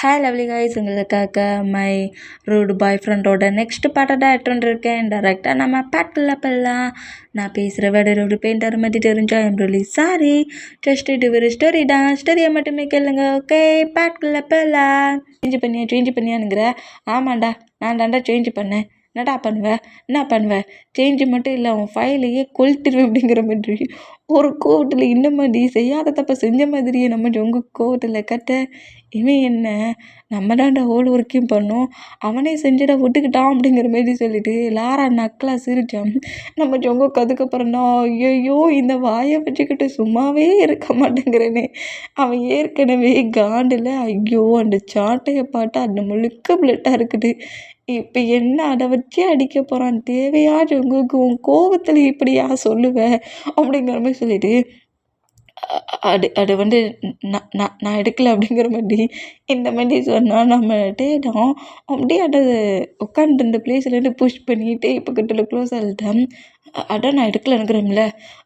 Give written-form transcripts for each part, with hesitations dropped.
Hi lovely guys, உங்களுக்காக my rude பாய் ஃப்ரெண்டோட next பாட்டை எடுத்துகிட்டு வந்திருக்கேன். டேரெக்டாக நம்ம பாட்டில் போகலாம். நான் பேசுகிற வேட ரூடு பெயிண்டர் மாதிரி தெரிஞ்சா எம் ரிலி சாரி. ஜஸ்ட் இது ஒரு ஸ்டோரி தான், ஸ்டோரியை மட்டுமே கேளுங்க. ஓகே, பாட்டில் போகலாம். சேஞ்ச் பண்ணியானுங்கிற? ஆமாண்டா, நான் தாண்டா சேஞ்ச் பண்ணேன். என்னடா பண்ணுவேன்? என்ன பண்ணுவேன்? சேஞ்சு மட்டும் இல்லை, அவன் ஃபைலையே கொளுத்துருவேன் அப்படிங்கிற மாதிரி ஒரு கோவத்தில் இந்த மாதிரி செய்யாத தப்ப செஞ்ச மாதிரியே நம்ம ஜொங்கு கோவத்தில் கட்ட, இவன் என்ன நம்ம தான்டா ஹோல் ஒர்க்கையும் பண்ணோம், அவனே செஞ்சுடா விட்டுக்கிட்டான் அப்படிங்கிற மாதிரி சொல்லிட்டு லாரா நக்கலா சிரிச்சான். நம்ம ஜொங்குக்கு அதுக்கப்புறம் தான் ஐயோ இந்த வாயை வச்சுக்கிட்டு சும்மாவே இருக்க மாட்டேங்கிறேனே. அவன் ஏற்கனவே காண்டில் ஐயோ அந்த சாட்டையை பாட்டு அந்த முழுக்க பிளட்டாக இருக்குது. இப்போ என்ன அதை வச்சே அடிக்க போகிறான்? தேவையா ஜொங்குக்கு? உன் கோவத்தில் இப்படியா சொல்லுவேன் அப்படிங்கிற மாதிரி சொல்லிட்டு அது வந்து நான் எடுக்கலை அப்படிங்கிற மாதிரி இந்த மாதிரி சொன்னால் நம்ம டேடம் அப்படியே அது உட்காந்துருந்த பிளேஸ்லேருந்து புஷ் பண்ணிட்டு இப்போ கிட்ட க்ளோஸ் ஆகிட்டேன். அதான் நான் எடுக்கலைங்கிறோம்ல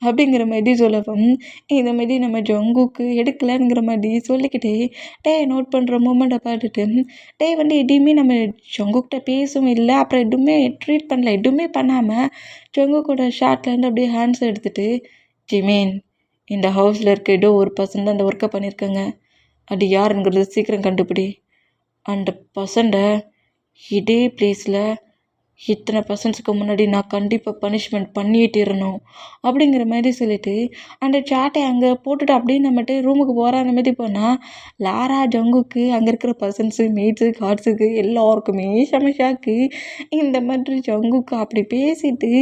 அப்படிங்கிற மாதிரி சொல்லவும் இந்த மாதிரி நம்ம ஜங்குக்கு எடுக்கலைங்கிற மாதிரி சொல்லிக்கிட்டே நோட் பண்ணுற மூமெண்ட்டை பார்த்துட்டு வந்து எதையுமே நம்ம ஜங்குக்கிட்ட பேசவும் இல்லை, அப்புறம் எதுவுமே ட்ரீட் பண்ணல, எதுவுமே பண்ணாமல் ஜங்குக்கோட ஷார்ட்லேருந்து அப்படியே ஹேண்ட்ஸ் எடுத்துகிட்டு ஜிமீன் இந்த ஹவுஸில் இருக்க ஏதோ ஒரு பர்சன் தான் அந்த ஒர்க்கை பண்ணியிருக்காங்க, அது யாருங்கிறது சீக்கிரம் கண்டுபிடி. அந்த பர்சன்டை இதே பிளேஸில் இத்தனை பர்சன்ஸுக்கு முன்னாடி நான் கண்டிப்பாக பனிஷ்மெண்ட் பண்ணியே தீரணும் அப்படிங்கிற மாதிரி சொல்லிவிட்டு அந்த சாட்டை அங்கே போட்டுட்டு அப்படியே நம்மகிட்ட ரூமுக்கு போகிற அந்த மாதிரி போனால் லாரா ஜங்குக்கு அங்கே இருக்கிற பர்சன்ஸு மேட்ஸு கார்ட்ஸுக்கு எல்லாருக்குமே ஷாக்கு. இந்த மாதிரி ஜங்குக்கு அப்படி பேசிட்டு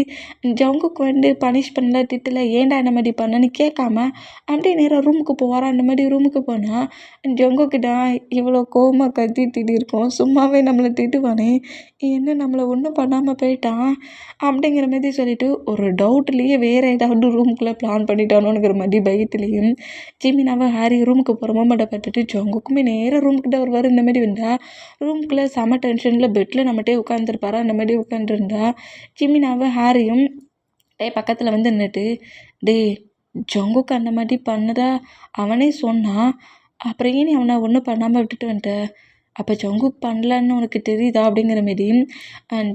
ஜங்குக்கு வந்து பனிஷ் பண்ணல, திட்டல, ஏன்டா இந்த மாதிரி பண்ணன்னு கேட்காம அப்படியே நேராக ரூமுக்கு போகிற அந்த மாதிரி ரூமுக்கு போனால் ஜங்குக்கு தான் இவ்வளோ கோவமாக கத்திட்டு இருக்கோம். சும்மாவே நம்மளை திட்டுவானே, என்ன நம்மளை ஒன்றும் பண்ணாமல் போயிட்டான் அப்படிங்கிற மாதிரி சொல்லிட்டு ஒரு டவுட்லேயே வேறு ஏதாவது ரூமுக்குள்ளே பிளான் பண்ணிட்டானோங்கிற மாதிரி பயத்துலேயும் ஜிமினாவை ஹாரி ரூமுக்கு போகிற மூமெண்ட்டை பார்த்துட்டு ஜங்குக்குமே நேராக ரூமுக்கிட்ட வருவார். இந்த மாதிரி வந்தால் ரூமுக்குள்ளே செம டென்ஷனில் பெட்டில் நம்மகிட்டே உட்காந்துருப்பாரா அந்த மாதிரி உட்காந்துருந்தா ஜிமினாவை ஹாரியும் பக்கத்தில் வந்து நின்றுட்டு ஜங்குக்கு அந்த மாதிரி பண்ணதா அவனே சொன்னான், அப்புறம் ஏன் அவனை ஒன்றும் பண்ணாமல் விட்டுட்டு வந்துட்டேன்? அப்போ ஜங்குக் பண்ணலன்னு உனக்கு தெரியுதா அப்படிங்கிற மாரி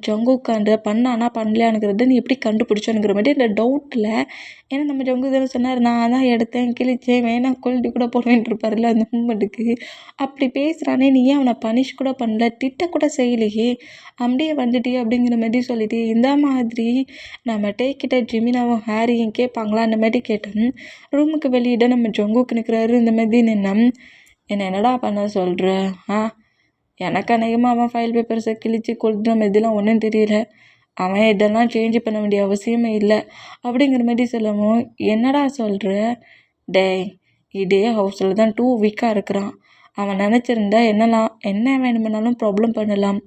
ஜங்குக் அந்த பண்ணானா பண்ணலையானுங்கிறத நீ எப்படி கண்டுபிடிச்சோங்கிற மாதிரி அந்த டவுட்டில், ஏன்னா நம்ம ஜங்கு தானே சொன்னார், நான் தான் எடுத்தேன், கிழிச்சேன், வேணாம் கொல்லிட்டு கூட போடுவேன்ட்டு இருப்பார்ல அந்த மூமெண்ட்டுக்கு. அப்படி பேசுகிறானே, நீ ஏன் அவனை பனிஷ் கூட பண்ணல, திட்டக்கூட செய்யலையே, அப்படியே வந்துட்டே அப்படிங்கிற மாதிரி சொல்லிட்டு இந்த மாதிரி நம்ம கிட்ட ஜிமினாவும் ஹாரியும் கேட்பாங்களா அந்த மாதிரி கேட்டேன். ரூமுக்கு வெளியிட நம்ம ஜங்குக்கு நிற்கிறாரு. இந்த மாதிரி நின்னோம். என்னடா பண்ண சொல்கிற? எனக்கு அநேகமாக அவன் ஃபைல் பேப்பர்ஸை கிழிச்சு கொளுத்துற மாதிரிலாம் ஒன்றும் தெரியல, அவன் இதெல்லாம் சேஞ்ச் பண்ண வேண்டிய அவசியமே இல்லை அப்படிங்கிற மாதிரி சொல்லவும், என்னடா சொல்கிற? இதே ஹவுஸில் தான் 2 வீக்காக இருக்கிறான். அவன் நினச்சிருந்தா என்ன வேணுமென்னாலும் ப்ராப்ளம் பண்ணலாம்.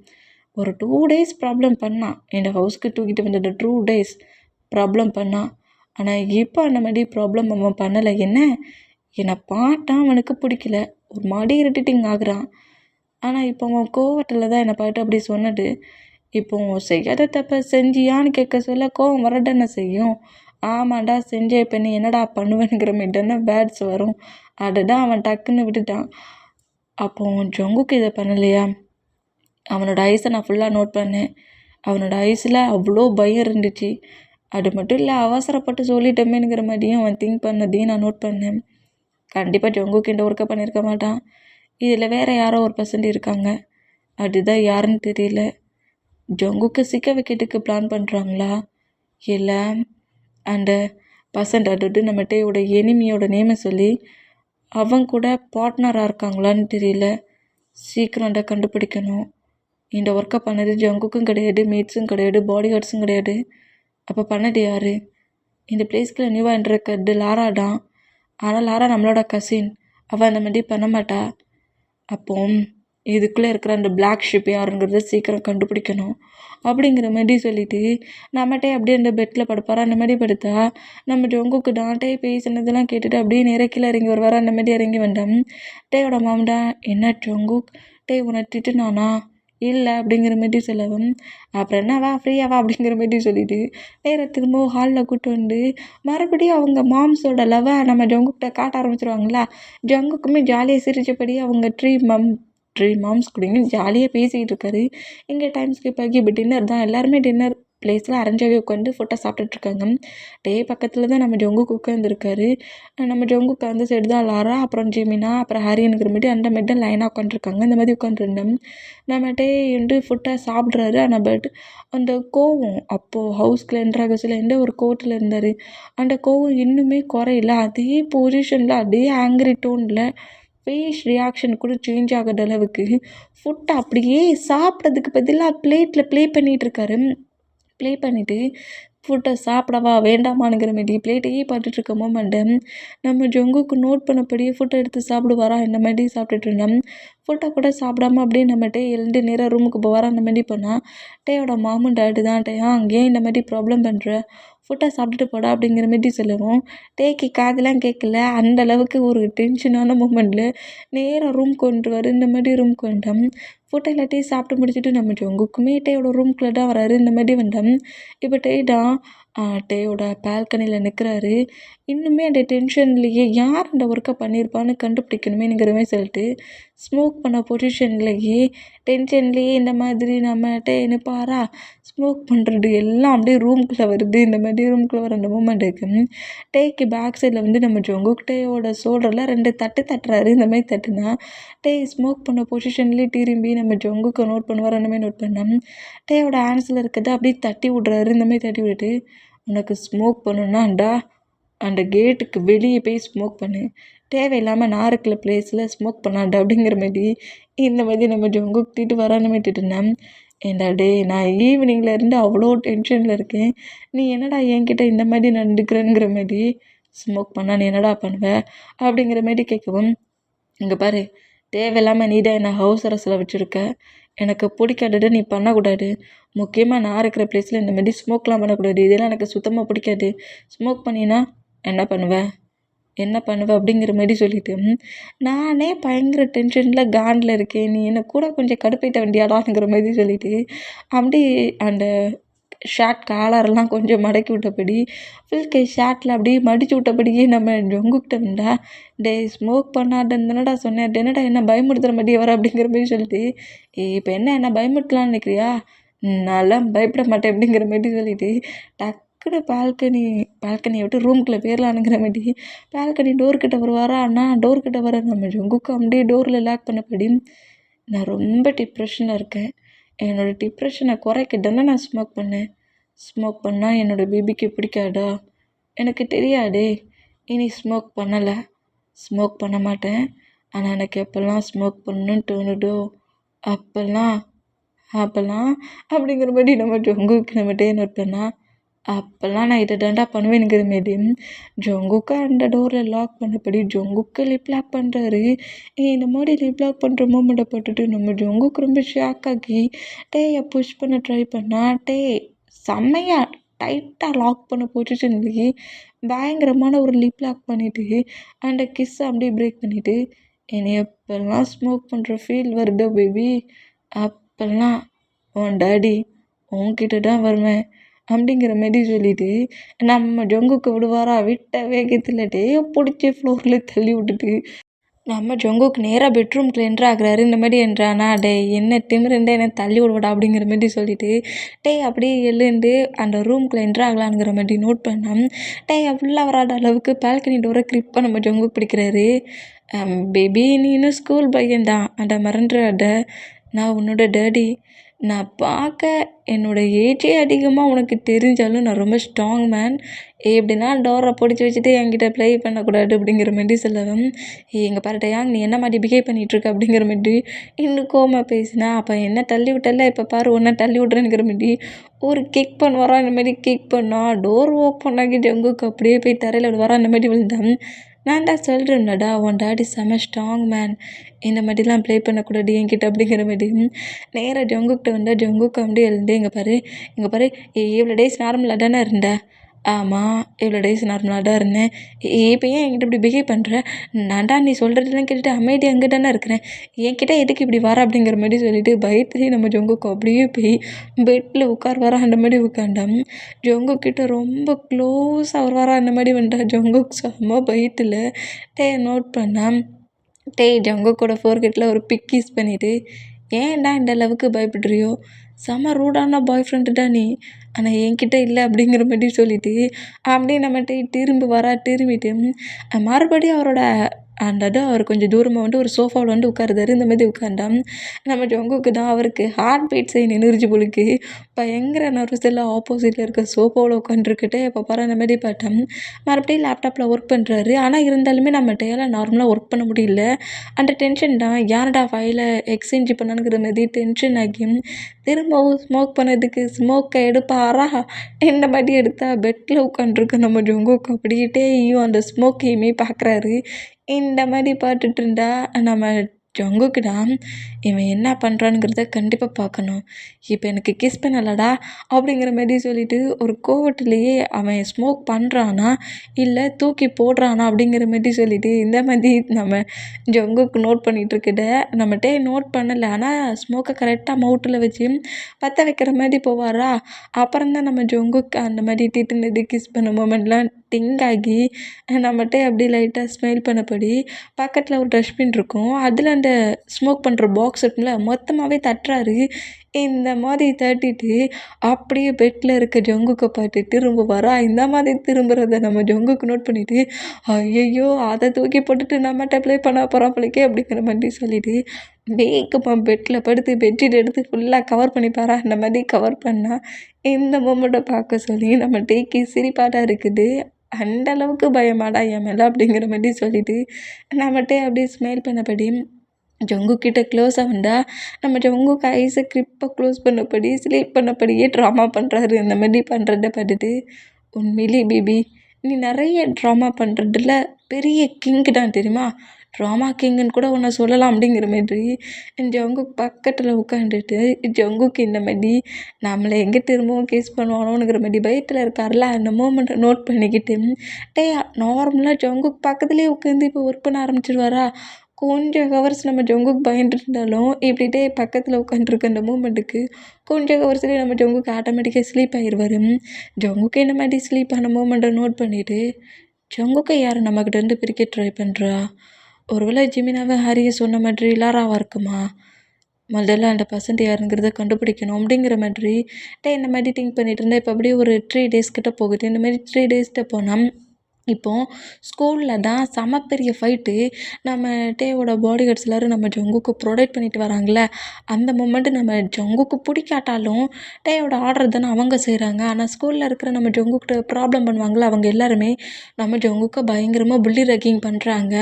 ஒரு 2 டேஸ் ப்ராப்ளம் பண்ணான், இந்த ஹவுஸ்க்கு தூக்கிட்டு வந்தது 2 டேஸ் ப்ராப்ளம் பண்ணான். ஆனால் இப்போ அந்த மாதிரி ப்ராப்ளம் அவன் பண்ணலை. என்னை பார்த்தான், அவனுக்கு பிடிக்கல, ஒரு மாதிரி இரிட்டேட்டிங் ஆகுறான். ஆனால் இப்போ அவன் கோவத்தில் தான் என்னை பார்த்து அப்படி சொன்னது. இப்போ செய்யாத தப்ப செஞ்சியான்னு கேட்க சொல்ல கோவம் வரதானே செய்யும். ஆமாண்டா செஞ்சே, இப்போ நீ என்னடா பண்ணுவேங்கிற மாதிரி தானே பேட்ஸ் வரும். அதை தான் அவன் டக்குன்னு விட்டுட்டான். அப்போ ஜங்குக்கு இதை பண்ணலையா? அவனோட ஐஸை நான் ஃபுல்லாக நோட் பண்ணேன். அவனோட ஐஸில் அவ்வளோ பயம் இருந்துச்சு. அது மட்டும் இல்லை, அவசரப்பட்டு சொல்லிட்டோமேங்கிற மாதிரியும் அவன் திங்க் பண்ணதையும் நான் நோட் பண்ணேன். கண்டிப்பாக ஜங்குக்கு இந்த ஒர்க்கை பண்ணியிருக்க மாட்டான். இதில் வேறு யாரோ ஒரு பர்சன்ட் இருக்காங்க, அதுதான் யாருன்னு தெரியல. ஜங்குக்கு சிக்க வைக்கிறதுக்கு பிளான் பண்ணுறாங்களா, இல்லை அந்த பர்சன்ட் அதாவது நம்ம டேயோட எனிமியோட நேமை சொல்லி அவங்க கூட பார்ட்னராக இருக்காங்களான்னு தெரியல. சீக்கிரம் அதை கண்டுபிடிக்கணும். இந்த ஒர்க்கை பண்ணது ஜங்குக்கும் கிடையாது, மேட்ஸும் கிடையாது, பாடி கார்ட்ஸும் கிடையாது. அப்போ பண்ணது யார்? இந்த பிளேஸ்க்குள்ள நியூவாக இருக்கிறது லாரா தான். ஆனால் லாரா நம்மளோட கசின், அவள் அந்த மாதிரி பண்ண மாட்டா. அப்போ இதுக்குள்ளே இருக்கிற அந்த பிளாக் ஷிப் யாருங்கிறத சீக்கிரம் கண்டுபிடிக்கணும் அப்படிங்கிற மாதிரி சொல்லிவிட்டு நம்மகிட்டே அப்படியே அந்த பெட்டில் படுப்பார். அந்த மாதிரி படுத்தா நம்ம ஜங்குக்கு டான்ட்டே பேசினதெல்லாம் கேட்டுட்டு அப்படியே நேராக கீழே இறங்கி வருவார். அந்த மாதிரி இறங்கி வந்தேன். டேயோட மாம்டா, என்ன ஜங்குக் உன்னை திட்டுனானா? இல்லை அப்படிங்கிற மாதிரி சொல்லவும், அப்புறம் என்னவா ஃப்ரீயாவா அப்படிங்கிற மாதிரி சொல்லிவிட்டு நேராக திரும்பவும் ஹாலில் கூப்பிட்டு வந்து மறுபடியும் அவங்க மாம்ஸோட லவ்வை நம்ம ஜங்குக்கிட்ட காட்ட ஆரம்பிச்சிருவாங்களா. ஜங்குக்குமே ஜாலியாக சிரிச்சபடி அவங்க மாம்ஸ் கூடயும் ஜாலியாக பேசிக்கிட்டு இருக்காரு. இங்கே டைம் ஸ்கிப் ஆகி இப்போ டின்னர் தான். எல்லாருமே டின்னர் பிளேஸில் அரேஞ்சாகவே உட்காந்து ஃபுட்டை சாப்பிட்டுட்ருக்காங்க. பக்கத்தில் தான் நம்ம ஜங்குக் உட்காந்துருக்காரு. நம்ம ஜங்குக் அந்த சைடு தான் லாரா, அப்புறம் ஜிமினா, அப்புறம் ஹரினுங்கிறமாட்டி அந்த மாரி தான் லைனாக உட்காந்துருக்காங்க. இந்த மாதிரி உட்காந்துருந்தோம். நம்ம வந்து ஃபுட்டை சாப்பிட்றாரு. ஆனால் பட் அந்த கோவம் அப்போது ஹவுஸ்குள்ள என்ட்ராகசில் எந்த ஒரு கோவத்தில் இருந்தார். அந்த கோவம் இன்னுமே குறையில. அதே பொசிஷனில் அதே ஆங்கிரி டோனில் ஃபேஸ் ரியாக்ஷன் கூட சேஞ்ச் ஆகாத அளவுக்கு ஃபுட்டை அப்படியே சாப்பிட்றதுக்கு பதிலாக பிளேட்டில் ப்ளே பண்ணிகிட்ருக்காரு. ப்ளே பண்ணிவிட்டு ஃபுட்டை சாப்பிடவா வேண்டாமானுங்கிற மாரி பிளேட்டையே பார்த்துட்ருக்க மோமெண்ட்டு நம்ம ஜங்குக்கு நோட் பண்ணபடியே ஃபுட்டை எடுத்து சாப்பிடுவாரா இந்த மாதிரி சாப்பிட்டுட்டு இருந்தோம். ஃபுட்டை கூட சாப்பிடாம அப்படியே நம்ம எழுந்து நேராக ரூமுக்கு போவாரா அந்த மாதிரி போனால் டேயோட மாமும் டேட்டு தான் அங்கேயே இந்த மாதிரி ப்ராப்ளம் பண்ணுற ஃபுட்டை சாப்பிட்டுட்டு போடா அப்படிங்கிற மாரி சொல்லுவோம். டேக்கு காதெல்லாம் கேட்கல. அந்த அளவுக்கு ஒரு டென்ஷனான மூமெண்ட்டில் நேராக ரூம் கொண்டு வர இந்த மாதிரி ரூம்க்கு வந்துட்டோம். ஃபுட்டை எல்லாத்தையும் சாப்பிட்டு முடிச்சுட்டு நம்ம ஜங்குக்குமே டேயோட ரூம்குள்ளே தான் வராரு. இந்த மாதிரி வந்தோம். இப்போ தான் டேயோட பால்கனியில் நிற்கிறாரு. இன்னுமே அந்த டென்ஷன்லேயே யார் இந்த ஒர்க்கை பண்ணியிருப்பான்னு கண்டுபிடிக்கணுமேங்கிற மாதிரி சொல்லிட்டு ஸ்மோக் பண்ண பொசிஷன்லேயே டென்ஷன்லேயே இந்த மாதிரி நம்மகிட்ட நிற்பாரா. ஸ்மோக் பண்ணுறது எல்லாம் அப்படியே ரூம்குள்ளே வருது. இந்த மாதிரி ரூம்குள்ளே வர அந்த மூமெண்ட்டுக்கு டேக்கு பேக் சைடில் வந்து நம்ம ஜங்குக் டேயோட ஷோல்டரில் 2 தட்டு தட்டுறாரு. இந்த மாதிரி தட்டுனா டே ஸ்மோக் பண்ண பொசிஷன்லேயே திரும்பி நம்ம ஜங்குக்கை நோட் பண்ணுவார். அந்த மாதிரி நோட் பண்ணோம். டேயோட ஹேண்ட்ஸில் இருக்கிறத அப்படியே தட்டி விட்றாரு. இந்த மாதிரி தட்டி விட்டுட்டு உனக்கு ஸ்மோக் பண்ணணுன்னாண்டா அந்த கேட்டுக்கு வெளியே போய் ஸ்மோக் பண்ணு. தேவையில்லாமல் நான் இருக்கிற பிளேஸில் ஸ்மோக் பண்ணாண்டா அப்படிங்கிற மாதிரி இந்த மாதிரி நம்ம ஜங்குக் தீட்டு வரான்னு விட்டுட்டு இருந்தேன். ஏண்டா டே நான் ஈவினிங்லேருந்து அவ்வளோ டென்ஷனில் இருக்கேன். நீ என்னடா என்கிட்ட இந்த மாதிரி நடந்துக்கிறேங்கிற மாதிரி ஸ்மோக் பண்ணால் நீ என்னடா பண்ணுவேன் அப்படிங்கிற மாதிரி கேட்கவும் இங்கே பாரு தேவையில்லாமல் நீ தான் என்னை ஹவுஸ் அரெஸ்ட்டில் வச்சுருக்க. எனக்கு பிடிக்காதது நீ பண்ணக்கூடாது. முக்கியமாக நான் இருக்கிற பிளேஸில் இந்த மாதிரி ஸ்மோக்லாம் பண்ணக்கூடாது. இதெல்லாம் எனக்கு சுத்தமாக பிடிக்காது. ஸ்மோக் பண்ணினா என்ன பண்ணுவேன் அப்படிங்கிற மாதிரி சொல்லிவிட்டு நானே பயங்கர டென்ஷனில் காண்டில் இருக்கேன். நீ என்னை கூட கொஞ்சம் கடுப்பேற்ற வேண்டியாடாங்கிற மாதிரி சொல்லிவிட்டு அப்படி அந்த ஷார்ட் காலரெல்லாம் கொஞ்சம் மடக்கி விட்டபடி ஃபுல் ஷார்ட்டில் அப்படியே மடித்து விட்டபடியே நம்ம ஜங்குக்கிட்ட வந்தா டே ஸ்மோக் பண்ணாட்டேன்னு தானடா சொன்னேன். என்னடா என்ன பயமுறுத்துகிற மாதிரியே வர அப்படிங்கிற மாதிரி சொல்லிட்டு இப்போ என்ன பயமுறுத்தலான்னு நினைக்கிறியா? நான்லாம் பயப்பட மாட்டேன் அப்படிங்கிற மாதிரி சொல்லிட்டு டக்குனு பால்கனியை விட்டு ரூம்குள்ளே போயிடலானுங்கிற மாதிரி பால்கனி டோர்கிட்ட வருவாரா. நான் டோர்கிட்ட வர நம்ம ஜங்குக்கு அப்படியே டோரில் லாக் பண்ணபடி நான் ரொம்ப டிப்ரெஷனில் இருக்கேன். என்னோடய டிப்ரெஷனை குறைக்க தானே நான் ஸ்மோக் பண்ணேன். ஸ்மோக் பண்ணால் என்னோடய பேபிக்கு பிடிக்காதா? எனக்கு தெரியாதே. இனி ஸ்மோக் பண்ணலை. ஸ்மோக் பண்ண மாட்டேன். ஆனால் எனக்கு எப்போல்லாம் ஸ்மோக் பண்ணணுன்னு தோணுதோ அப்போல்லாம் அப்படிங்கிற மாதிரி நம்ம ஜங்குக்கு நம்மகிட்டே நோட் பண்ணால் அப்போல்லாம் நான் இதை தாண்டா பண்ணுவேனுங்கிற மாரி ஜங்குக்கை அந்த டோரில் லாக் பண்ணபடி ஜங்குக்கு லிப் லாக் பண்ணுறாரு. இந்த மாதிரி லிப் லாக் பண்ணுற மூமெண்ட்டை போட்டுட்டு நம்ம ஜங்குக்கு ரொம்ப ஷாக் ஆகி டேயை புஷ் பண்ண ட்ரை பண்ணா செம்மையாக டைட்டாக லாக் பண்ண பொசிஷன்லேயே பயங்கரமான ஒரு லிப் லாக் பண்ணிவிட்டு அந்த கிஸ்ஸை அப்படியே பிரேக் பண்ணிவிட்டு என்னை எப்போல்லாம் ஸ்மோக் பண்ணுற ஃபீல் வருதோ பேபி அப்போல்லாம் உன் டாடி உன்கிட்ட தான் வருவேன் அப்படிங்கிற மாரி சொல்லிவிட்டு நம்ம ஜங்குக்கு விடுவாரா. விட்ட வேகத்தில் பிடிச்சி ஃப்ளோரில் தள்ளி விட்டுட்டு நம்ம ஜங்குக்கு நேராக பெட்ரூம்குள்ள என்ட்ராகிறாரு. இந்த மாதிரி என்ட்ரானா என்ன திமிருண்டே என்ன தள்ளி விடுவாடா அப்படிங்கிற மாதிரி சொல்லிட்டு அப்படியே எழுந்து அந்த ரூம்குள்ளே என்ட்ராகலாங்கிற மாதிரி நோட் பண்ணோம். ஃபுல்லாக வராத அளவுக்கு பால்கனி டோரை கிரிப்பாக நம்ம ஜங்குக்கு பிடிக்கிறாரு. பேபி நீ இன்னும் ஸ்கூல் பையன்தான், அதை மறந்துடாத. நான் உன்னோட டேடி. நான் பார்க்க என்னோடய ஏஜே அதிகமாக உனக்கு தெரிஞ்சாலும் நான் ரொம்ப ஸ்ட்ராங் மேன். எப்படின்னா டோரை பிடிச்சி வச்சுட்டு என்கிட்ட ப்ளே பண்ணக்கூடாது அப்படிங்கிற மாதிரி சொல்லவும் எங்கள் பாருட்டையாங் நீ என்ன மாதிரி பிஹேவ் பண்ணிகிட்ருக்க அப்படிங்கிற மாதிரி இன்னும் கோமா பேசினா அப்போ என்ன தள்ளி விட்டல இப்போ பாரு ஒன்றை தள்ளி விட்றேங்கிற மாதிரி ஒரு கிக் பண்ணுவாரா. இந்த மாதிரி கிக் பண்ணால் டோர் ஓப்பன் ஆகி ஜங்குக்கு அப்படியே போய் தரையில் விடுவாரா. அந்த மாதிரி விழுந்தான். நான் தான் சொல்கிறேன்டா உன் டாடி செம ஸ்ட்ராங் மேன். இந்த மாதிரிலாம் ப்ளே பண்ணக்கூடாது என்கிட்ட அப்படிங்கிற மாதிரி நேராக ஜங்குக்கிட்ட வந்தால் ஜங்குக்கு அப்படியே எழுந்து இங்கே பாரு இவ்வளோ டேஸ் நார்மலாக தானே இருந்தேன். ஆமாம் இவ்வளோ டேஸ் நார்மலாக தான் இருந்தேன். இப்போ ஏன் என்கிட்ட இப்படி பிஹேவ் பண்ணுற? நான்டா நீ சொல்கிறதெல்லாம் கேட்டுட்டு அமைதி அங்கே தானே இருக்கிறேன். என்கிட்ட எதுக்கு இப்படி வர அப்படிங்கிற மாதிரி சொல்லிட்டு பயத்துலேயே நம்ம ஜங்குக்கு அப்படியே போய் பெட்டில் உட்காருவாரா. அந்த மாதிரி உட்காண்டாம். ஜங்குக்கிட்ட ரொம்ப க்ளோஸாக வருவாரா. அந்த மாதிரி வந்துட்டா ஜங்குக்கு செம்ம பயத்தில் நோட் பண்ணால் டேய் ஜங்குக்கோட ஃபோர்கெட்டில் ஒரு பிக் யூஸ் பண்ணிவிட்டு, ஏன்டா இந்த அளவுக்கு பயப்படுறியோ, செம ரூடான பாய் ஃப்ரெண்டுடா நீ, ஆனால் என்கிட்ட இல்லை அப்படிங்கிற மாதிரி சொல்லிவிட்டு அப்படியே நம்மகிட்ட திரும்பி திரும்பிட்டு மறுபடியும் அவரோட அவர் கொஞ்சம் தூரமாக வந்துட்டு ஒரு சோஃபாவில் வந்து உட்காருதாரு. இந்த மாதிரி உட்காந்தா நம்ம ஜங்குக்கு தான் அவருக்கு ஹார்ட் பீட்ஸே நின்றுச்சு போலுக்கு. பயங்கர நர்வஸில் ஆப்போசிட்டில் இருக்க சோஃபாவில் உட்காந்துருக்கிட்டே எப்போ பாரு அந்த மாதிரி பார்த்தேன். மறுபடியும் லேப்டாப்பில் ஒர்க் பண்ணுறாரு. ஆனால் இருந்தாலுமே நம்ம டேயால் நார்மலாக ஒர்க் பண்ண முடியல. அந்த டென்ஷன் தான் யாரடா ஃபைலை எக்ஸ்சேஞ்ச் பண்ணணுங்கிற மாதிரி டென்ஷன் ஆகி திரும்பவும் ஸ்மோக் பண்ணதுக்கு ஸ்மோக்கை எடுப்பாரா, இந்த மாதிரி எடுத்தால் பெட்டில் உட்காந்துருக்க நம்ம ஜங்குக்கு அப்படிக்கிட்டேயும் அந்த ஸ்மோக்கையுமே பார்க்குறாரு. இந்த மாதிரி பார்த்துட்டு இருந்தா நம்ம ஜங்குக்கு தான் இவன் என்ன பண்ணுறானுங்கிறத கண்டிப்பாக பார்க்கணும். இப்போ எனக்கு கிஸ் பண்ணலடா அப்படிங்கிற மாதிரி சொல்லிட்டு ஒரு கோவத்திலேயே அவன் ஸ்மோக் பண்ணுறானா இல்லை தூக்கி போடுறானா அப்படிங்கிற மாதிரி சொல்லிட்டு இந்த மாதிரி நம்ம ஜங்குக்கு நோட் பண்ணிகிட்ருக்கிட்ட நம்மகிட்டே நோட் பண்ணலை. ஆனால் ஸ்மோக்கை கரெக்டாக மவுத்தில் வச்சு பற்ற வைக்கிற மாதிரி போவாரா. அப்புறம் தான் நம்ம ஜங்குக்கு அந்த மாதிரி திட்டுனது கிஸ் பண்ண மூமெண்ட்லாம் திங்க் ஆகி நம்மகிட்ட அப்படி லைட்டாக ஸ்மைல் பண்ணபடி பக்கத்தில் ஒரு டஸ்ட்பின் இருக்கும். அதில் அந்த ஸ்மோக் பண்ணுற பாக்ஸ் இருக்குல்ல மொத்தமாகவே தட்டுறாரு. இந்த மாதிரி தட்டிட்டு அப்படியே பெட்டில் இருக்க ஜங்குக்கை பார்த்து திரும்ப வரா. இந்த மாதிரி திரும்புறத நம்ம ஜங்குக்கு நோட் பண்ணிவிட்டு ஐயையோ அதை தூக்கி போட்டுட்டு நம்மகிட்ட ப்ளே பண்ண போகிறாப்பளிக்கே அப்படிங்கிற மாதிரி சொல்லிவிட்டு வேகமாக பெட்டில் படுத்து பெட்ஷீட் எடுத்து ஃபுல்லாக கவர் பண்ணிப்பாரா. இந்த மாதிரி கவர் பண்ணால் இந்த மொமெண்ட்டை பார்க்க சொல்லி நம்ம டேக்கி சிரிப்பாடாக இருக்குது. அந்த அளவுக்கு பயமாடா என் மேலே அப்படிங்கிற மாதிரி சொல்லிட்டு நம்மகிட்டே அப்படியே ஸ்மைல் பண்ணபடி ஜங்குக்கிட்ட க்ளோஸாக வந்தால் நம்ம ஜங்குக்கு ஐஸை கிரிப்பாக க்ளோஸ் பண்ணபடி ஸ்லீப் பண்ணபடியே ட்ராமா பண்ணுறாரு. அந்த மாதிரி பண்ணுறத பார்த்துட்டு உண்மையிலே பேபி நீ நிறைய ட்ராமா பண்ணுறதுல பெரிய கிங்கு தான் தெரியுமா, ட்ராமா கிங்குன்னு கூட உன்னை சொல்லலாம் அப்படிங்கிற மாதிரி ஜங்குக்கு பக்கத்தில் உட்காந்துட்டு ஜங்குக்கு இந்த மாதிரி நம்மளை எங்கே திரும்பவும் கேஸ் பண்ணுவானோங்கிற மாதிரி பயத்தில் இருக்கார்ல அந்த மூமெண்ட்டை நோட் பண்ணிக்கிட்டு டே நார்மலாக ஜங்குக்கு பக்கத்துலேயே உட்காந்து இப்போ ஒர்க் பண்ண ஆரம்பிச்சிடுவாரா. கொஞ்சம் ஹவர்ஸ் நம்ம ஜங்குக்கு பயந்துட்டு இருந்தாலும் இப்படிட்டே பக்கத்தில் உட்காந்துருக்க அந்த மூமெண்ட்டுக்கு கொஞ்சம் ஹவர்ஸ்லேயே நம்ம ஜங்குக்கு ஆட்டோமேட்டிக்காக ஸ்லீப் ஆயிடுவார். ஜங்குக்கு இந்த மாதிரி ஸ்லீப் ஆன மூமெண்ட்டை நோட் பண்ணிவிட்டு ஜங்குக்கை யார் நம்மக்கிட்டேருந்து பிரிக்க ட்ரை பண்ணுறா. ஒருவேளை ஜிமினாவை ஹாரியை சொன்ன மாதிரி லாராவாக இருக்குமா. முதல்ல அந்த பர்சன்ட் யாருங்கிறத கண்டுபிடிக்கணும் அப்படிங்கிற மாதிரி இந்த மாதிரி திங்க் பண்ணிகிட்டு இருந்தேன். இப்போ அப்படியே ஒரு 3 days கிட்ட போகுது. இந்த மாதிரி 3 days போனால் இப்போது ஸ்கூலில் தான் செம பெரிய ஃபைட்டு. நம்ம டேவோட பாடி கார்ட்ஸ் எல்லோரும் நம்ம ஜங்குக்கு ப்ரொடெக்ட் பண்ணிட்டு வராங்களே அந்த மொமெண்ட்டு நம்ம ஜங்குக்கு பிடிக்காட்டாலும் டேவோட ஆர்டர் தானே அவங்க செய்கிறாங்க. ஆனால் ஸ்கூலில் இருக்கிற நம்ம ஜங்குக்கிட்ட ப்ராப்ளம் பண்ணுவாங்களே அவங்க எல்லாருமே நம்ம ஜங்குக்கு பயங்கரமாக புள்ளி ரேக்கிங் பண்ணுறாங்க.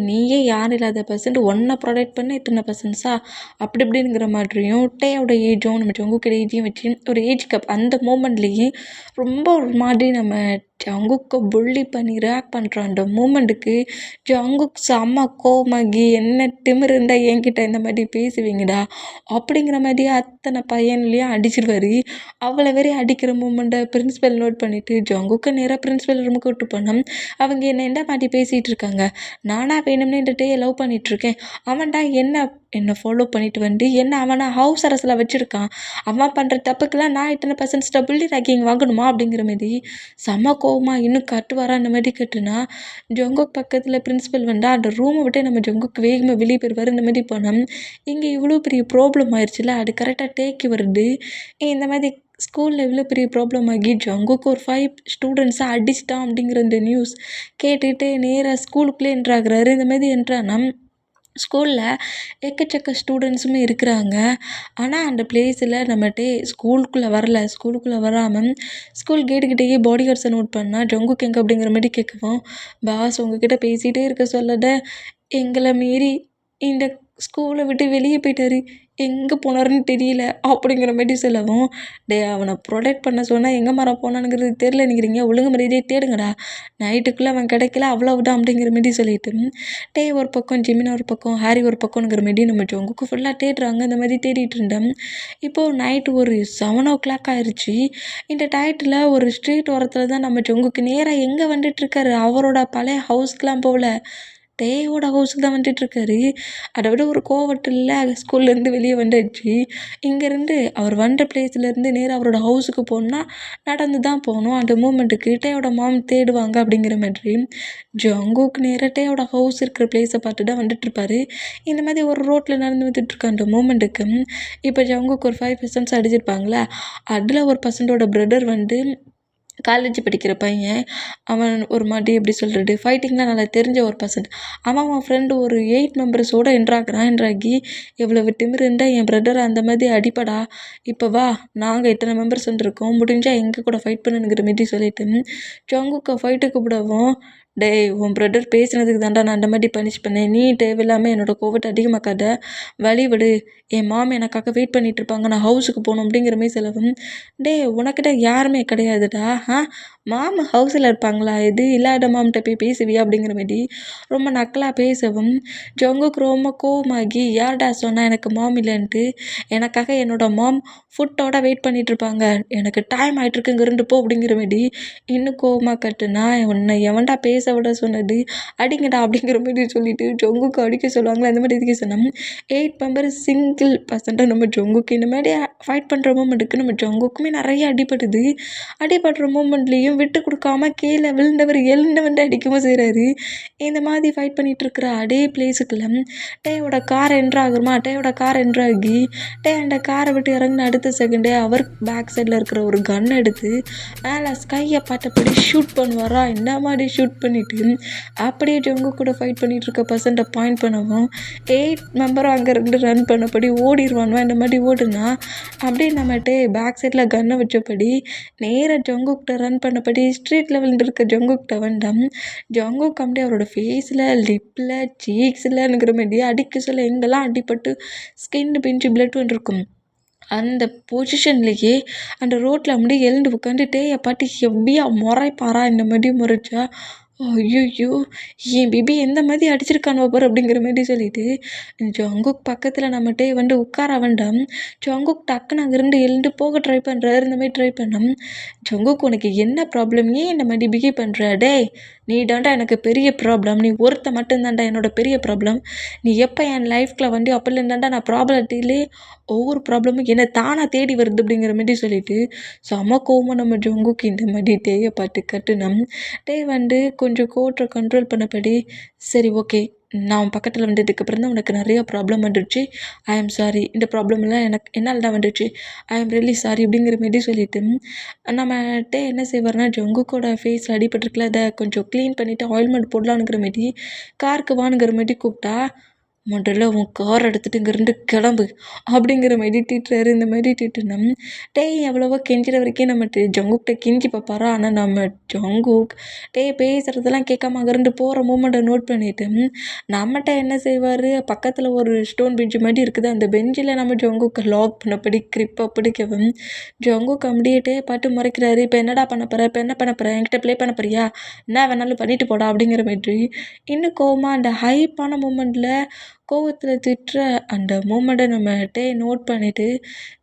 நீயே யார் இல்லாத பர்சன்ட் ஒன்றை ப்ரொடெக்ட் பண்ண இத்தனை பர்சன்ஸா அப்படி இப்படிங்கிற மாதிரியும் டேவோட ஏஜும் நம்ம ஜங்குக்கிற ஏஜையும் வச்சு ஒரு ஏஜ் கப் அந்த மூமெண்ட்லேயே ரொம்ப ஒரு மாதிரி நம்ம ஜங்குக்கை புள்ளி பண்ணி ரியாக்ட் பண்ணுற அந்த மூமெண்ட்டுக்கு ஜங்குக் செம்ம கோவமாகி என்ன திமிரு இருந்தால் என்கிட்ட இந்த மாதிரி பேசுவீங்கடா அப்படிங்கிற மாதிரி அத்தனை பையன்லேயும் அடிச்சிடுவார். அவ்வளோ வேறே அடிக்கிற மூமெண்ட்டை பிரின்ஸிபல் நோட் பண்ணிவிட்டு ஜங்குக்கை நேராக பிரின்ஸிபல் ரூமுக்கு விட்டு போனோம். அவங்க என்ன மாதிரி பேசிகிட்டு இருக்காங்க, நானாக வேணும்னு இந்த டேயை லவ் பண்ணிகிட்ருக்கேன், அவன்டா என்னை ஃபாலோ பண்ணிட்டு வந்து அவனை ஹவுஸ் அரசில் வச்சுருக்கான், அவன் பண்ணுற தப்புக்கெல்லாம் நான் இத்தனை பர்சன்ட் புள்ளி ரேக்கிங் வாங்கணுமா அப்படிங்கிற மாதிரி செம கோவமாக இன்னும் கட்டுவாரா. அந்த மாதிரி கட்டுனா ஜங்குக் பக்கத்தில் பிரின்ஸிபல் வந்தால் அந்த ரூமை விட்டு நம்ம ஜங்குக்கு வேகமாக வெளியே போயிடுவார். இந்த மாதிரி போனோம். இங்கே இவ்வளோ பெரிய ப்ராப்ளம் ஆயிடுச்சுல அது கரெக்டாக டேக்கி வருது. இந்த மாதிரி ஸ்கூலில் இவ்வளோ பெரிய ப்ராப்ளம் ஆகி ஜங்குக்கு ஒரு 5 ஸ்டூடெண்ட்ஸை அடிச்சிட்டான் அப்படிங்கிற இந்த நியூஸ் கேட்டுட்டு நேராக ஸ்கூலுக்குள்ளே என்ட்ராகிறாரு. இந்த மாதிரி என்ட்ரானா ஸ்கூலில் எக்கச்சக்க ஸ்டூடெண்ட்ஸுமே இருக்கிறாங்க. ஆனால் அந்த பிளேஸில் நம்மகிட்டே ஸ்கூலுக்குள்ளே வராமல் ஸ்கூல் கேட்டுக்கிட்டேயே பாடி கார்ட்ஸை நோட் பண்ணால் ஜங்குக்கு எங்கே அப்படிங்கிற மாதிரி கேட்கவும் பாஸ் உங்ககிட்ட பேசிகிட்டே இருக்க சொல்லத எங்களை மீறி இந்த ஸ்கூலை விட்டு வெளியே போயிட்டாரு, எங்கே போனாருன்னு தெரியல அப்படிங்கிற மாதிரி சொல்லவும் அவனை ப்ரொடெக்ட் பண்ண சொன்னால் எங்கே மரம் போனானுங்கிறது தெரிலனுங்கிறீங்க, ஒழுங்கு மரியாதையே தேடுங்கடா, நைட்டுக்குள்ளே அவன் கிடைக்கல அவ்வளவுதான் அப்படிங்கிற மாதிரி சொல்லிட்டு ஒரு பக்கம் ஜிமினா ஒரு பக்கம் ஹாரி ஒரு பக்கம்ங்கிற மாதிரி நம்ம ஜங்குக்கு ஃபுல்லாக தேடுறாங்க. இந்த மாதிரி தேடிட்டு இருந்தேன். இப்போது நைட்டு ஒரு 7 o'clock ஆயிடுச்சு. இந்த டயத்தில் ஒரு ஸ்ட்ரீட் ஓரத்தில் தான் நம்ம ஜங்குக்கு நேராக எங்கே வந்துட்டுருக்காரு, அவரோட பழைய ஹவுஸ்க்கெலாம் போகல, டேயோட ஹவுஸுக்கு தான் வந்துட்டுருக்காரு. அதை விட ஒரு கோவட்டில் ஸ்கூல்லேருந்து வெளியே வந்தாச்சு. இங்கேருந்து அவர் வந்த பிளேஸ்லேருந்து நேராக அவரோட ஹவுஸுக்கு போகணுன்னா நடந்து தான் போகணும். அந்த மூமெண்ட்டுக்கு டேயோட மாம் தேடுவாங்க அப்படிங்கிற மாதிரி ஜங்குக்கு நேராக டேயோட ஹவுஸ் இருக்கிற பிளேஸை பார்த்து தான் வந்துட்டுருப்பாரு. இந்த மாதிரி ஒரு ரோட்டில் நடந்து வந்துட்டுருக்க அந்த மூமெண்ட்டுக்கு இப்போ ஜங்குக்கு ஒரு 5% அடிச்சிருப்பாங்களே, அதில் ஒரு பர்சன்டோட பிரதர் வந்து காலேஜ் படிக்கிற பையன். அவன் ஒரு மாதிரி எப்படி சொல்கிறது, ஃபைட்டிங்லாம் நல்லா தெரிஞ்ச ஒரு பர்சன். அவன் ஃப்ரெண்டு ஒரு 8 மெம்பர்ஸோடு என்ட்ராகி எவ்வளவு திமிரு இருந்தால் என் பிரதரை அந்த மாதிரி அடிப்படா, இப்போ வா நாங்கள் இத்தனை மெம்பர்ஸ் வந்துருக்கோம், முடிஞ்சால் எங்கள் கூட ஃபைட் பண்ணுங்கிற மாதிரி சொல்லிட்டு ஜங்குக்கை ஃபைட்டு கூப்பிடவும், டேய் உன் பிரதர் பேசுனதுக்கு தாண்டா நான் அந்த மாதிரி பனிஷ் பண்ணேன், நீ தேவையில்லாமல் என்னோட கோவத்தை அதிகமாக்காத, வழி விடு, என் மாமா எனக்காக வெயிட் பண்ணிட்டு இருப்பாங்க, நான் ஹவுஸுக்கு போகணும் அப்படிங்கிற மாதிரி சொல்லவும், டேய் உனக்கிட்ட யாருமே கிடையாதுடா, மாமா ஹவுஸில் இருப்பாங்களா, இது இல்லாத மாம்கிட்ட போய் பேசுவியா அப்படிங்கிற மாதிரி ரொம்ப நக்கலாக பேசவும் ஜங்குக்கு ரொம்ப கோவமாகி, யார்டா சொன்னால் எனக்கு மாம் இல்லைன்ட்டு, எனக்காக என்னோட மாம் ஃபுட்டோட வெயிட் பண்ணிட்டு இருப்பாங்க, எனக்கு டைம் ஆகிட்டுருக்கு இங்கிருந்து போ அப்படிங்கிற மாதிரி இன்னும் கோவமாக கட்டுனா, உன்னை எவன்டா பேச விட சொன்னது, அடிங்கடா அப்படிங்கிற மாதிரி சொல்லிட்டு ஜங்குக்கு அடிக்க சொல்லுவாங்களா, அந்த மாதிரி இதுக்கு சொன்னோம். 8 மெம்பர் சிங்கிள் பர்சன்ட்டாக நம்ம ஜங்குக்கு இந்த மாதிரி ஃபைட் பண்ணுற மூமெண்ட்டுக்கு நம்ம ஜங்குக்குமே நிறைய அடிபடுது. அடிபடுற மூமெண்ட்லேயும் விட்டு கொடுக்காம கீழே விழுந்தவர் எழுந்தவன்ட்டு அடிக்கவும் செய்கிறாரு. இந்த மாதிரி ஃபைட் பண்ணிகிட்டு இருக்கிற அதே பிளேஸுக்குள்ள டேயோட கார் என்ட்ராகுமா, டேயோட கார் என்ட்ராகி அந்த காரை விட்டு இறங்கின அடுத்த செகண்டே அவர் பேக் சைடில் இருக்கிற ஒரு கன் எடுத்து மேலே ஸ்கையை பார்த்தபடி ஷூட் பண்ணுவாரா. இந்த மாதிரி ஷூட் பண்ணிவிட்டு அப்படியே ஜங்கு கூட ஃபைட் பண்ணிகிட்டு இருக்க பர்சன்ட்டை பாயிண்ட் பண்ணவும் 8 மெம்பரும் அங்கேருந்து ரன் பண்ணபடி ஓடிடுவானுவா. இந்த மாதிரி ஓடுனா அப்படியே நம்மகிட்டே பேக் சைடில் கன்னை வச்சபடி நேராக ஜங்குக்கிட்ட ரன் பண்ணபடி ஸ்ட்ரீட் லெவலில் இருக்க ஜங்குக்கிட்ட வந்தோம். ஜங்குக்கு அப்படியே அவரோட ஃபேஸில், லிப்பில், சீக்ஸில்ங்கிற மாதிரி அடிக்க சொல்ல எங்கெல்லாம் அடிபட்டு ஸ்கின் பிஞ்சு பிளட் வந்துருக்கும். அந்த பொசிஷன்லேயே அந்த ரோட்டில் அப்படியே எழுந்து உட்காந்துட்டே பாட்டு ஹெவியாக முறைப்பாரா. இந்த மாதிரி முறைச்சா ஐயோ என் பேபி எந்த மாதிரி அடிச்சிருக்கானோ பாரு அப்படிங்கிற மாதிரி சொல்லிட்டு ஜங்குக் பக்கத்தில் நம்மகிட்டே வந்து உட்கார வேண்டாம். ஜங்குக் டக்குன்னு அங்கேருந்து எழுந்து போக ட்ரை பண்ணுறாரு. இந்த மாதிரி ட்ரை பண்ணோம். ஜங்குக் உனக்கு என்ன ப்ராப்ளம், ஏன் இந்த மாதிரி பிஹேவ் பண்ணுற, டேய் நீ தாண்டா எனக்கு பெரிய ப்ராப்ளம், நீ ஒருத்த மட்டும்தாண்டா என்னோட பெரிய ப்ராப்ளம், நீ எப்போ என் லைஃப்பில் வந்து அப்போலேருந்து தாண்டா நான் ப்ராப்ளத்திலே ஒவ்வொரு ப்ராப்ளமும் என்னை தானாக தேடி வருது அப்படிங்கிற மாதிரி சொல்லிட்டு செம கோவமாக நம்ம ஜங்குக்கு இந்த மாதிரி டேயை பார்த்து கட்டுனோம். டே வந்து கொஞ்சம் கோட்டை கண்ட்ரோல் பண்ணபடி, சரி ஓகே நான் பக்கத்தில் வந்ததுக்கப்புறம் தான் உனக்கு நிறையா ப்ராப்ளம் வந்துடுச்சு, ஐ ஆம் சாரி, இந்த ப்ராப்ளம்லாம் எனக்கு என்னால் தான் வந்துடுச்சு, ஐ ஆம் ரியலி சாரி அப்படிங்கிற மாதிரி சொல்லிட்டு நம்மகிட்ட என்ன செய்வார்னா ஜங்குக்கோட ஃபேஸில் அடிபட்டிருக்குல அதை கொஞ்சம் க்ளீன் பண்ணிவிட்டு ஆயில்மெண்ட் போடலான்னுங்கிற மாதிரி காருக்கு வானுங்கிற மாதிரி கூப்பிட்டா, முதல்ல உன் கார் எடுத்துகிட்டு இங்கேருந்து கிளம்பு அப்படிங்கிற மாதிரி திட்டுறாரு. இந்த மாதிரி திட்டுனா டேய் எவ்வளவோ கெஞ்சிற வரைக்கும் நம்ம ஜங்குக்கிட்ட கெஞ்சி பார்ப்பாரா. ஆனால் நம்ம ஜங்குக் பேசுகிறதெல்லாம் கேட்காம அங்கேருந்து போகிற மூமெண்ட்டை நோட் பண்ணிவிட்டு நம்மகிட்ட என்ன செய்வார், பக்கத்தில் ஒரு ஸ்டோன் பெஞ்சு மாதிரி இருக்குது, அந்த பெஞ்சில் நம்ம ஜங்குக்கு லாக் பண்ணபடி கிரிப்பாக பிடிக்கவும் ஜங்குக்கு அப்படியே பாட்டு முறைக்கிறாரு. இப்போ என்னடா பண்ண போகிற, இப்போ என்ன பண்ண போகிற, என்கிட்ட ப்ளே பண்ண போறியா, என்ன வேணாலும் பண்ணிட்டு போடா அப்படிங்கிற மாதிரி இன்னும் கோவமாக அந்த ஹைப்பான மூமெண்ட்டில் கோவத்தில் திட்டுற அந்த மூமெண்ட்டை நம்மகிட்ட நோட் பண்ணிவிட்டு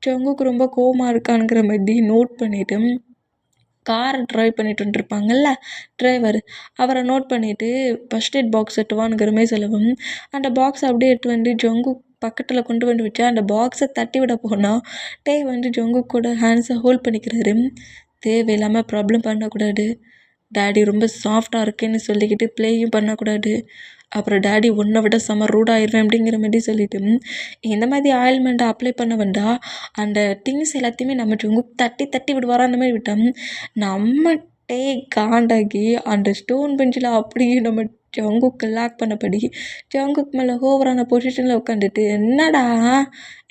ஜங்குக்கு ரொம்ப கோவமாக இருக்கானுங்கிற மாதிரி நோட் பண்ணிவிட்டு காரை ட்ரைவ் பண்ணிட்டு வந்துருப்பாங்கல்ல டிரைவர், அவரை நோட் பண்ணிவிட்டு ஃபஸ்ட் எய்ட் பாக்ஸ் எட்டுவானுங்கிற மாதிரி சொல்லவும் அந்த பாக்ஸ் அப்படியே எட்டு வந்து ஜங்கு பக்கத்தில் கொண்டு வந்து வச்சா அந்த பாக்ஸை தட்டி விட போனால் வந்து ஜங்கு கூட ஹேண்ட்ஸை ஹோல்ட் பண்ணிக்கிறாரு. தேவையில்லாமல் ப்ராப்ளம் பண்ணக்கூடாது, டேடி ரொம்ப சாஃப்டாக இருக்கேன்னு சொல்லிக்கிட்டு ப்ளேயும் பண்ணக்கூடாது, அப்புறம் டேடி உன்னை விட செம ரூடாகிடுவேன் அப்படிங்கிற மாதிரி சொல்லிட்டு இந்த மாதிரி ஆயில்மெண்ட்டை அப்ளை பண்ண வேண்டாம். அந்த திங்ஸ் எல்லாத்தையுமே நம்ம ஜங்குக்கு தட்டி தட்டி விடுவாரா. அந்த மாதிரி விட்டோம் நம்ம காண்டாகி அந்த ஸ்டோன் பெஞ்சில் அப்படியே நம்ம ஜங்குக்கு லாக் பண்ணபடி ஜங்குக்கு மேலே ஓவரான பொசிஷனில் உட்காந்துட்டு, என்னடா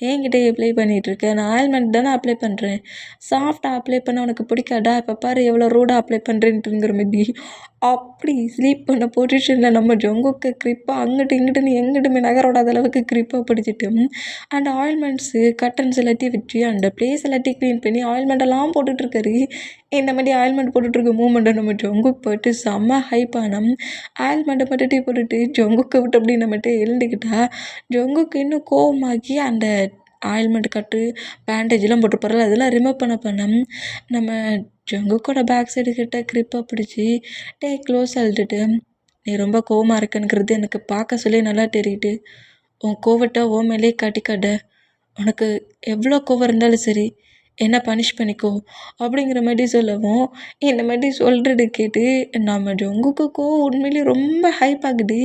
என்கிட்ட அப்ளை பண்ணிகிட்ருக்க, நான் ஆயில்மெண்ட் தானே அப்ளை பண்ணுறேன், சாஃப்டாக அப்ளை பண்ண உனக்கு பிடிக்காதா, இப்போ பாரு எவ்வளோ ரூடாக அப்ளை பண்ணுறேன்ட்டுங்கிற மாதிரி அப்படி ஸ்லீப் பண்ண பொசிஷனில் நம்ம ஜங்குக்கு க்ரிப்பாக அங்கிட்டு இங்கிட்டுன்னு எங்கிட்டுமே நகரோடாத அளவுக்கு க்ரிப்பாக பிடிச்சிட்டு அந்த ஆயில்மெண்ட்ஸு கட்டன்ஸ் எல்லாத்தையும் வச்சு அந்த பிளேஸ் எல்லாத்தையும் க்ளீன் பண்ணி ஆயில்மெண்ட்டெல்லாம் போட்டுட்ருக்காரு. இந்த மாதிரி ஆயில்மெண்ட் போட்டுட்ருக்க மூமெண்ட்டை நம்ம ஜங்குக்கு போய்ட்டு செம்ம ஹைப்பான ஆயில்மெண்ட்டை போட்டுட்டு ஜங்குக்கு விட்டு அப்படி நம்மகிட்ட எழுந்துக்கிட்டா ஜங்குக்கு இன்னும் கோவமாகி அந்த ஆயில்மெண்ட் கட்டு பேண்டேஜெலாம் போட்டிருப்பாருல அதெல்லாம் ரிமூவ் பண்ண நம்ம ஜங்குக்கோட பேக் சைடு கிட்ட க்ரிப்பாக பிடிச்சி க்ளோஸ் அழுதுட்டு, நீ ரொம்ப கோவமா இருக்கேங்கிறது எனக்கு பார்க்க சொல்லி நல்லா தெரியுது. உன் கோவத்த உன் மேலேயே காட்டிக்காத. உனக்கு எவ்வளோ கோவம் இருந்தாலும் சரி, என்ன பனிஷ் பண்ணிக்கோ அப்படிங்கிற மாரி சொல்லவும், இந்த மாரி சொல்றத கேட்டு நம்ம ஜங்குக்கு கோவம் உண்மையிலேயே ரொம்ப ஹைப் ஆகுது.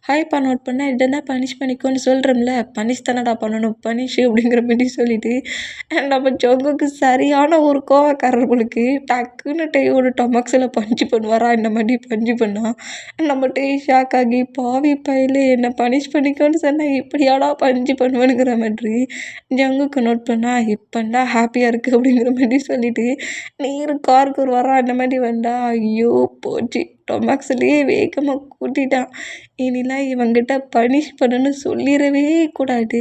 ஹைப்பா நோட் பண்ணா இதெல்லாம் பனிஷ் பண்ணிக்கோன்னு சொல்கிறோம்ல, பனிஷ் தானடா பண்ணணும் பனிஷ் அப்படிங்கிற மாரி சொல்லிட்டு நம்ம ஜங்குக்கு சரியான ஒரு கோவக்காரர் போலருக்கு. டக்குன்னு டேயோட டமக்ஸில் பஞ்சு பண்ணுவாரா, இந்த மாதிரி பஞ்சு பண்ணா நம்ம டே ஷாக் ஆகி பாவி பயலே என்ன பனிஷ் பண்ணிக்கோன்னு சொன்னா இப்படியாடா பஞ்சு பண்ணுவேனுங்கிற மாதிரி ஜங்குக்கு நோட் பண்ணா இப்போண்டா ஹாப்பியாக இருக்குது அப்படிங்கிற மாதிரி சொல்லிட்டு நீர் காருக்கு வரா அந்த மாதிரி வந்தா ஐயோ போச்சு டொமாக்ஸ்லேயே வேகமாக கூட்டிட்டான். இனிலாம் இவங்கிட்ட பனிஷ் பண்ணணும்னு சொல்லிடவே கூடாது.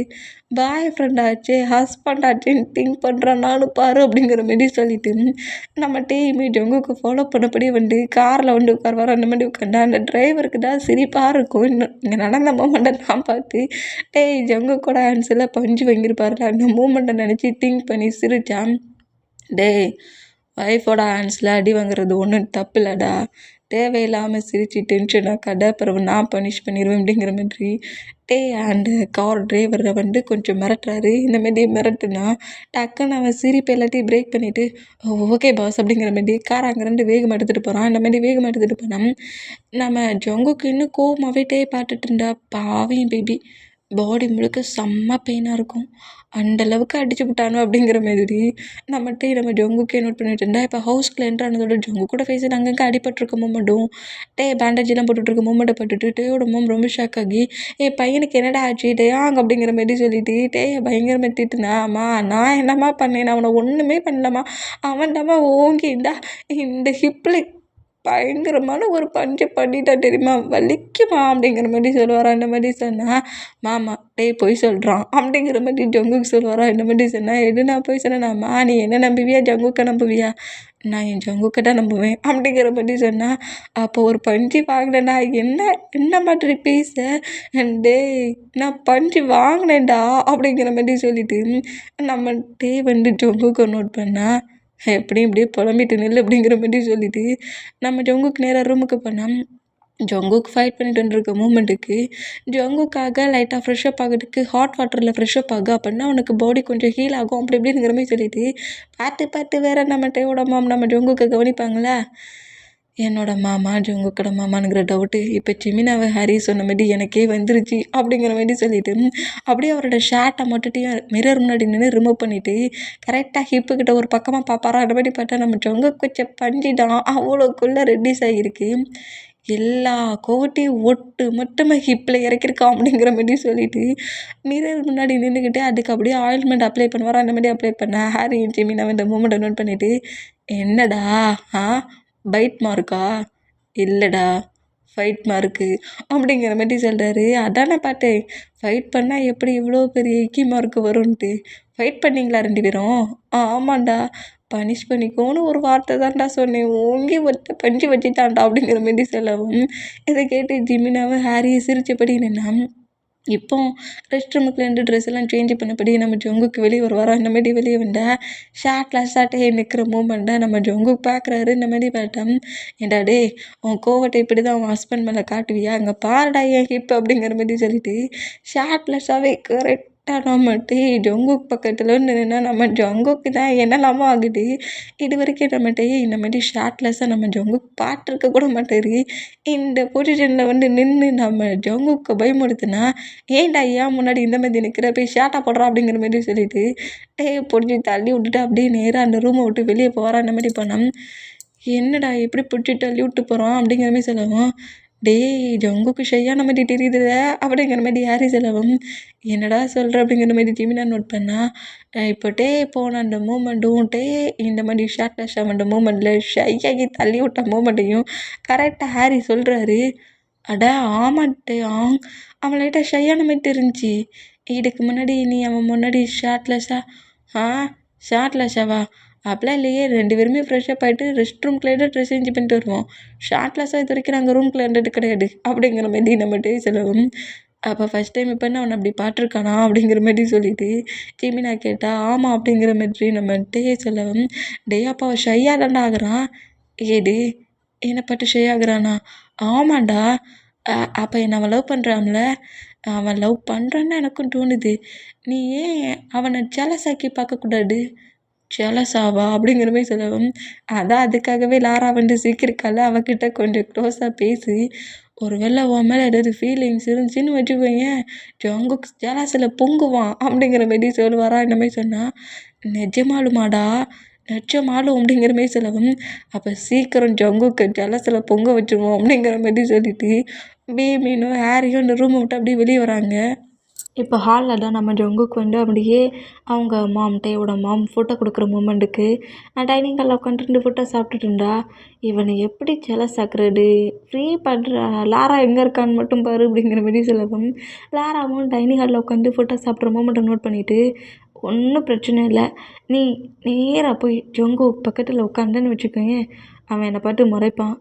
பாய் ஃப்ரெண்ட் ஆச்சு ஹஸ்பண்ட் ஆச்சுன்னு திங்க் பண்ணுறான் நானும் பாரு அப்படிங்கிற மாதிரி சொல்லிட்டு நம்ம டீமே ஜங்குக்கு ஃபாலோ பண்ணபடி வந்து காரில் வந்து உட்காருவார். அந்த மாதிரி உட்காந்தா அந்த டிரைவருக்கு தான் சிரிப்பாக இருக்கும். இன்னும் இங்கே நடந்த மூமெண்ட்டை நான் பார்த்து டேய் ஜங்கு கூட ஆன்சரில் பஞ்சு வாங்கியிருப்பார்ல அந்த மூமெண்ட்டை நினச்சி திங்க் பண்ணி சிரித்தான். டேய் ஒய்ஃபோட ஹேண்ட்ஸில் அடி வாங்குறது ஒன்றும் தப்பு இல்லைடா, தேவையில்லாமல் சிரித்து டென்ஷன் ஆக்காத, பிறகு நான் பனிஷ் பண்ணிடுவேன் அப்படிங்கிற மாதிரி டே அண்டு கார் டிரைவரை வந்து கொஞ்சம் மிரட்டுறாரு. இந்தமாரி மிரட்டுனா டக்குன்னு அவன் சிரிப்பு எல்லாத்தையும் பிரேக் பண்ணிவிட்டு ஓகே பாஸ் அப்படிங்கிற மாதிரி கார் அங்கேருந்து வேகமாக எடுத்துகிட்டு போகிறான். இந்த மாதிரி வேகமாக எடுத்துகிட்டு போனால் நம்ம ஜங்குக்கு இன்னும் கோவமாகவே டே பார்த்துட்டு இருந்தா பாவியும் பேபி பாடி முழுக்க செம்ம பெயினாக இருக்கும். அந்தளவுக்கு அடிச்சு விட்டானோ அப்படிங்கிற மாதிரி நம்ம ஜங்குக்கே நோட் பண்ணிட்டு இருந்தா. இப்போ ஹவுஸ்குள்ளே என்ட்ரு ஆனதோட ஜங்கு கூட ஃபேஸில் அங்கங்கே அடிபட்டிருக்க மூமெண்ட்டும் பேண்டேஜெல்லாம் போட்டுட்ருக்க மூமெண்ட்டை பட்டுட்டு டேயோட மோம் ரொம்ப ஷாக் ஆகி என் பையனுக்கு என்னடா ஆச்சு டேயாங்க அப்படிங்கிற மாதிரி சொல்லிட்டு டேயை பயங்கரமாக திட்டுனாம்மா நான் என்னம்மா பண்ணேன், அவனை ஒன்றுமே பண்ணலம்மா, அவன் தாம்மா ஓங்கிண்டா இந்த ஹிப்பில் பயங்கரமான ஒரு பஞ்சை பண்ணிட்டா தெரியுமா, வலிக்குமா அப்படிங்கிற மாதிரி சொல்லுவாரா. இந்த மாதிரி சொன்னால் மாமா டேய் பொய் சொல்கிறான் அப்படிங்கிற மாதிரி ஜங்குக்கு சொல்லுவாரா. இந்த மாதிரி சொன்னால் எது நான் போய் சொன்னேன்னாம்மா நீ என்ன நம்புவியா ஜங்குக்கை நம்புவியா, நான் என் ஜங்குக்கை தான் நம்புவேன் அப்படிங்கிற மாதிரி சொன்னால் அப்போ ஒரு பஞ்சு வாங்கினேன்டா என்ன என்ன மாதிரி பேச டேய் நான் பஞ்சு வாங்கினேன்டா அப்படிங்கிற மாதிரி சொல்லிட்டு நம்ம டே வந்து ஜங்குக்கை நோட் பண்ணால் எப்படியும் இப்படியே புலம்பிட்டு நில்லு அப்படிங்கிற மாதிரி சொல்லிட்டு நம்ம ஜங்குக்கு நேராக ரூமுக்கு போனால் ஜங்குக்கு ஃபைட் பண்ணிட்டு வந்துருக்க மூமெண்ட்டுக்கு ஜங்குக்காக லைட்டாக ஃப்ரெஷ்அப் ஆகிறதுக்கு ஹாட் வாட்டரில் ஃப்ரெஷ்அப் ஆகும் அப்படின்னா அவனுக்கு பாடி கொஞ்சம் ஹீல் ஆகும் அப்படி இப்படிங்கிற மாதிரி சொல்லிட்டு பார்த்து வேறு நம்ம டேயோட மாம் நம்ம ஜங்குக்கு கவனிப்பாங்களா. என்னோட மாமா ஜங்குக்கோட மாமானுங்கிற டவுட்டு இப்போ ஜெமினாவை ஹாரி சொன்ன மாதிரி எனக்கே வந்துருச்சு அப்படிங்கிற மாதிரி சொல்லிட்டு அப்படியே அவரோட ஷர்ட்டை மட்டும் மிரர் முன்னாடி நின்று ரிமூவ் பண்ணிவிட்டு கரெக்டாக ஹிப்புக்கிட்ட ஒரு பக்கமாக பார்ப்பாரா. அந்த மாதிரி பார்த்தா நம்ம ஜங்கு குச்ச பஞ்சு தான் அவ்வளோக்குள்ளே ரெட்டிஸ் ஆகிருக்கு. எல்லா கோவட்டையும் ஒட்டு மொத்தமாக ஹிப்பில் இறக்கிருக்கான் அப்படிங்கிற மாதிரி சொல்லிட்டு மிரர் முன்னாடி நின்றுக்கிட்டே அதுக்கு அப்படியே ஆயில்மெண்ட் அப்ளை பண்ணுவாரா. அந்த மாதிரி அப்ளை பண்ண ஹாரி ஜெமினாவை இந்த மூமெண்ட்டை நோட் பண்ணிவிட்டு என்னடா பைட் மார்க்கா இல்லைடா ஃபைட் மார்க்கு அப்படிங்கிற மாதிரி சொல்கிறாரு. அதானே பார்த்தேன் ஃபைட் பண்ணால் எப்படி இவ்வளோ பெரிய இக்கி மார்க்கு வரும்ன்ட்டு. ஃபைட் பண்ணிங்களா 2 பேரும்? ஆமாண்டா பனிஷ் பண்ணிக்கோன்னு ஒரு வார்த்தை தான்டா சொன்னேன், ஓங்கி ஒருத்த பஞ்சு வச்சுட்டான்டா அப்படிங்கிற மாதிரி சொல்லவும் இதை கேட்டு ஜிமினாவை ஹாரியை சிரிச்சபடி நின்னா. இப்போ ரெஸ்ட் ரூமுக்குலேருந்து ட்ரெஸ் எல்லாம் சேஞ்ச் பண்ணபடி நம்ம ஜங்குக்கு வெளியே வருவாரா. இந்த மாதிரி வெளியே வந்தால் ஷார்ட்லெஸ்ஸாட்டே நிற்கிற மூமெண்ட்டை நம்ம ஜங்குக்கு பார்க்குறாரு. இந்த மாதிரி பார்த்தோம் ஏண்டா டே உன் கோவத்தை இப்படி தான் உன் ஹஸ்பண்ட் மேலே காட்டுவியா, அங்கே பாருடா ஏன் ஹிப் அப்படிங்கிற மாதிரி சொல்லிட்டு ஷார்ட்லெஸ்ஸாகவே கரெக்டாக நம்ம டே ஜங்குக்கு பக்கத்தில் நின்னா நம்ம ஜங்குக்கு தான் என்னெல்லாமோ ஆகுது. இது வரைக்கும் நம்ம டே இந்த மாதிரி ஷார்ட்லெஸ்ஸாக நம்ம ஜங்குக்கு பார்த்துருக்க கூட மாட்டார். இந்த பொசிஷனில் வந்து நின்று நம்ம ஜங்குக்கு பயமுறுத்துனா ஏன்டா ஏன் முன்னாடி இந்த மாதிரி நிற்கிற போய் ஷார்ட்டாக போடுறா அப்படிங்கிற மாதிரி சொல்லிட்டு பிடிச்சி தள்ளி விட்டுட்டு அப்படியே நேராக அந்த ரூமை விட்டு வெளியே போகிறான். அந்த மாதிரி போனோம். என்னடா எப்படி பிடிச்சி தள்ளி விட்டு போகிறோம் அப்படிங்கிற மாதிரி சொல்லவும் டேய் ஜங்குக்கு ஷையான மாதிரி தெரியுதுல அப்படிங்கிற மாதிரி ஹாரி சொல்லவும் என்னடா சொல்கிற அப்படிங்கிற மாதிரி ஜிமினா நோட் பண்ணால் இப்போ டே போன அந்த மூமெண்ட்டும் இந்த மாதிரி ஷார்ட்லெஸ் அந்த மூமெண்ட்டில் ஷையாகி தள்ளி விட்ட மூமெண்ட்டையும் கரெக்டாக ஹாரி சொல்கிறாரு. அட ஆமாட்டே அவன் லைட்டாக ஷையான மாதிரி தெரிஞ்சிச்சு. இதுக்கு முன்னாடி நீ அவன் முன்னாடி ஷார்ட்லெஸ்ஸாவா அப்படிலாம் இல்லையே, 2 பேருமே ஃப்ரெஷ்ஷப் ஆகிட்டு ரெஸ்ட் ரூம்குள்ளே ட்ரெஸ் சேஞ்ச் பண்ணிட்டு வருவோம், ஷார்ட்லெஸ்ஸாக இது வரைக்கும் நாங்கள் ரூம்குள்ளே இருந்தது கிடையாது அப்படிங்கிற மாதிரி நம்ம டே சொல்லவும் அப்போ ஃபஸ்ட் டைம் இப்போ அவனை அப்படி பார்த்துருக்கானா அப்படிங்கிற மாதிரி சொல்லிட்டு ஜெமினா கேட்டால் ஆமாம் அப்படிங்கிற மாதிரி நம்ம டே சொல்லவும் டே அப்போ அவன் ஷையாக தாண்டா ஆகுறான். ஏடி என்னை பார்த்து ஷை ஆகுறானா? ஆமாண்டா அப்போ என்ன அவன் லவ் பண்ணுறான்ல, அவன் லவ் பண்ணுறான்னு எனக்கும் தோணுது. நீ ஏன் அவனை ஜெலஸாக்கி பார்க்கக்கூடாது? ஜெலஸாவா? அப்படிங்கிற மாரி சொல்லவும், அதான் அதுக்காகவே லாரா வந்து சிக்கியிருக்கால்ல, அவகிட்ட கொஞ்சம் க்ளோஸாக பேசி, ஒரு வேளை உன் மேலே ஏதாவது ஃபீலிங்ஸ் இருந்துச்சுன்னு வச்சுக்கோயேன், ஜங்குக் ஜெலஸில் பொங்குவான் அப்படிங்கிற மாரி சொல்லுவாரா இந்த மாரி சொன்னா, நிஜமாலுமாடா? நிஜமாலும் அப்படிங்கிற மாரி சொல்லவும், அப்போ சீக்கிரம் ஜங்குக்க ஜெலஸில் பொங்க வச்சுருவோம் அப்படிங்கிற மாரி சொல்லிட்டு, பீமியும் ஹேரியும் இந்த ரூமை விட்டு அப்படியே வெளியே வராங்க. இப்போ ஹாலில் தான் நம்ம ஜங்குக் வந்து அப்படியே அவங்க டேவோட ஃபோட்டோ கொடுக்குற மூமெண்ட்டுக்கு டைனிங் ஹாலில் உட்காந்துட்டு 2 ஃபோட்டோ சாப்பிட்டுட்டு இருந்தா, இவனை எப்படி ஜெலஸ் ஆக்குறது? ஃப்ரீ பண்ணுறா, லாரா எங்கே இருக்கான்னு மட்டும் பாரு அப்படிங்கிற மாரி சொல்லவும், லாராவும் டைனிங் ஹாலில் உட்காந்து ஃபோட்டோ சாப்பிட்ற மூமெண்ட்டை நோட் பண்ணிவிட்டு, ஒன்றும் பிரச்சனை இல்லை, நீ நேராக போய் ஜங்குக் பக்கத்தில் உட்காந்தேன்னு வச்சுக்கோயேன், அவன் என்னை பார்த்து முறைப்பான்.